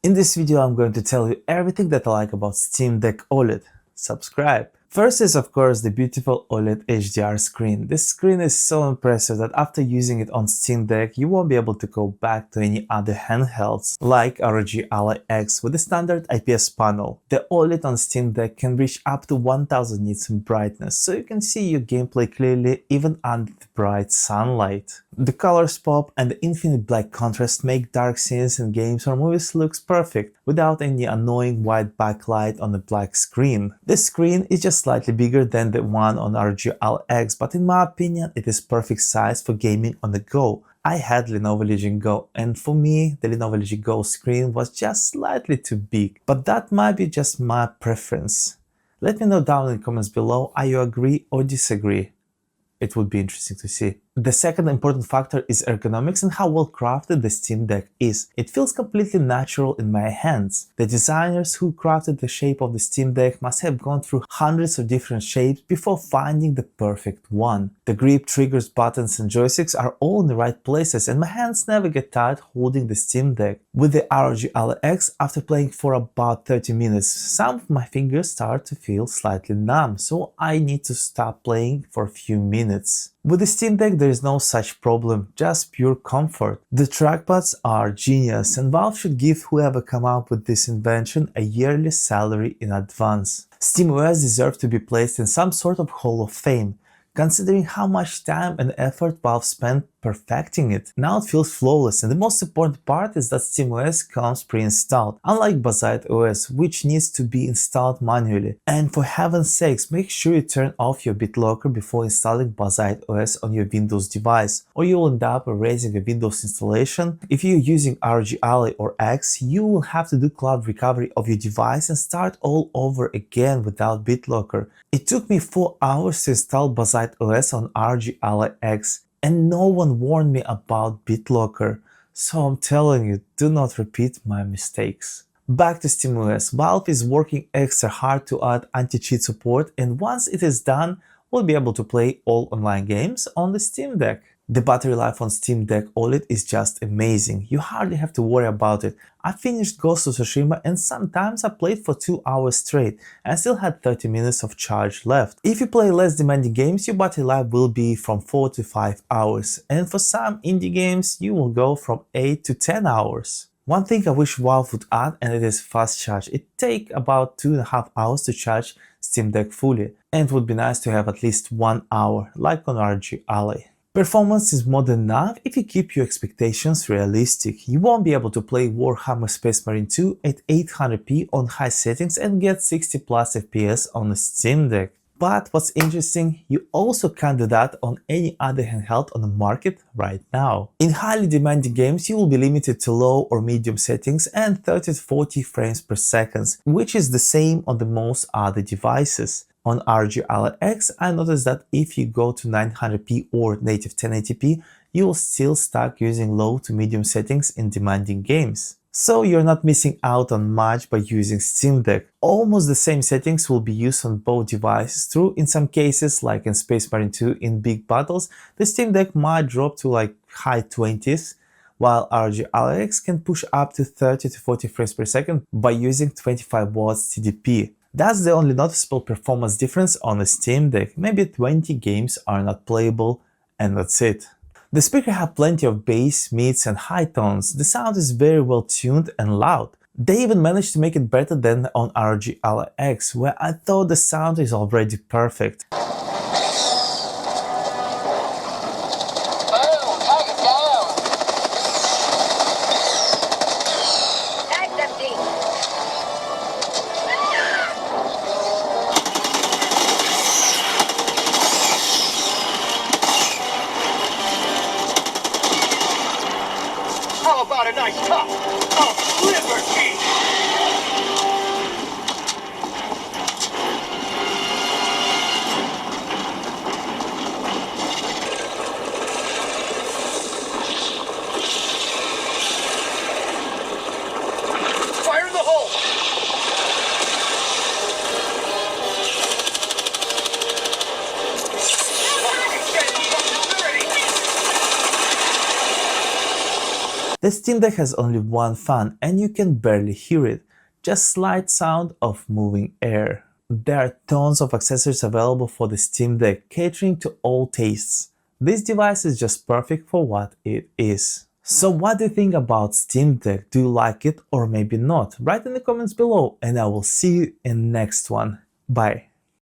In this video, I'm going to tell you everything that I like about Steam Deck OLED. Subscribe! First is of course the beautiful OLED HDR screen. This screen is so impressive that after using it on Steam Deck, you won't be able to go back to any other handhelds like ROG Ally X with the standard IPS panel. The OLED on Steam Deck can reach up to 1000 nits in brightness, so you can see your gameplay clearly even under the bright sunlight. The colors pop and the infinite black contrast make dark scenes in games or movies looks perfect without any annoying white backlight on the black screen. This screen is just slightly bigger than the one on ROG Ally X, but in my opinion it is perfect size for gaming on the go. I had Lenovo Legion Go, and for me the Lenovo Legion Go screen was just slightly too big, but that might be just my preference. Let me know down in the comments below, are you agree or disagree? It would be interesting to see. The second important factor is ergonomics and how well crafted the Steam Deck is. It feels completely natural in my hands. The designers who crafted the shape of the Steam Deck must have gone through hundreds of different shapes before finding the perfect one. The grip, triggers, buttons and joysticks are all in the right places and my hands never get tired holding the Steam Deck. With the ROG Ally X, after playing for about 30 minutes, some of my fingers start to feel slightly numb, so I need to stop playing for a few minutes. With the Steam Deck there is no such problem, just pure comfort. The trackpads are genius and Valve should give whoever come up with this invention a yearly salary in advance. SteamOS deserves to be placed in some sort of Hall of Fame, considering how much time and effort Valve spent perfecting it. Now it feels flawless, and the most important part is that SteamOS comes pre-installed, unlike BasidOS, which needs to be installed manually. And for heaven's sakes, make sure you turn off your BitLocker before installing BasidOS on your Windows device, or you will end up erasing a Windows installation. If you're using ROG Ally or X, you will have to do cloud recovery of your device and start all over again without BitLocker. It took me 4 hours to install BasidOS on ROG Ally X, and no one warned me about BitLocker, so I'm telling you, do not repeat my mistakes. Back to SteamOS, Valve is working extra hard to add anti-cheat support, and once it is done, we'll be able to play all online games on the Steam Deck. The battery life on Steam Deck OLED is just amazing, you hardly have to worry about it. I finished Ghost of Tsushima and sometimes I played for 2 hours straight and still had 30 minutes of charge left. If you play less demanding games, your battery life will be from 4 to 5 hours, and for some indie games you will go from 8 to 10 hours. One thing I wish Valve would add, and it is fast charge. It takes about 2.5 hours to charge Steam Deck fully, and it would be nice to have at least 1 hour, like on ROG Ally. Performance is more than enough if you keep your expectations realistic. You won't be able to play Warhammer Space Marine 2 at 800p on high settings and get 60 plus FPS on the Steam Deck. But what's interesting, you also can't do that on any other handheld on the market right now. In highly demanding games, you will be limited to low or medium settings and 30 to 40 frames per second, which is the same on the most other devices. On ROG Ally X, I noticed that if you go to 900p or native 1080p, you will still stuck using low to medium settings in demanding games. So you're not missing out on much by using Steam Deck. Almost the same settings will be used on both devices. True, in some cases, like in Space Marine 2 in big battles, the Steam Deck might drop to like high 20s, while ROG Ally X can push up to 30 to 40 frames per second by using 25 watts TDP. That's the only noticeable performance difference on the Steam Deck. Maybe 20 games are not playable, and that's it. The speakers have plenty of bass, mids and high tones. The sound is very well tuned and loud. They even managed to make it better than on ROG Ally X, where I thought the sound is already perfect. How about a nice cup of liberty? Fire in the hole! The The Steam Deck has only one fan and you can barely hear it, just slight sound of moving air. There are tons of accessories available for the Steam Deck, catering to all tastes. This device is just perfect for what it is. So what do you think about Steam Deck? Do you like it or maybe not? Write in the comments below and I will see you in next one. Bye.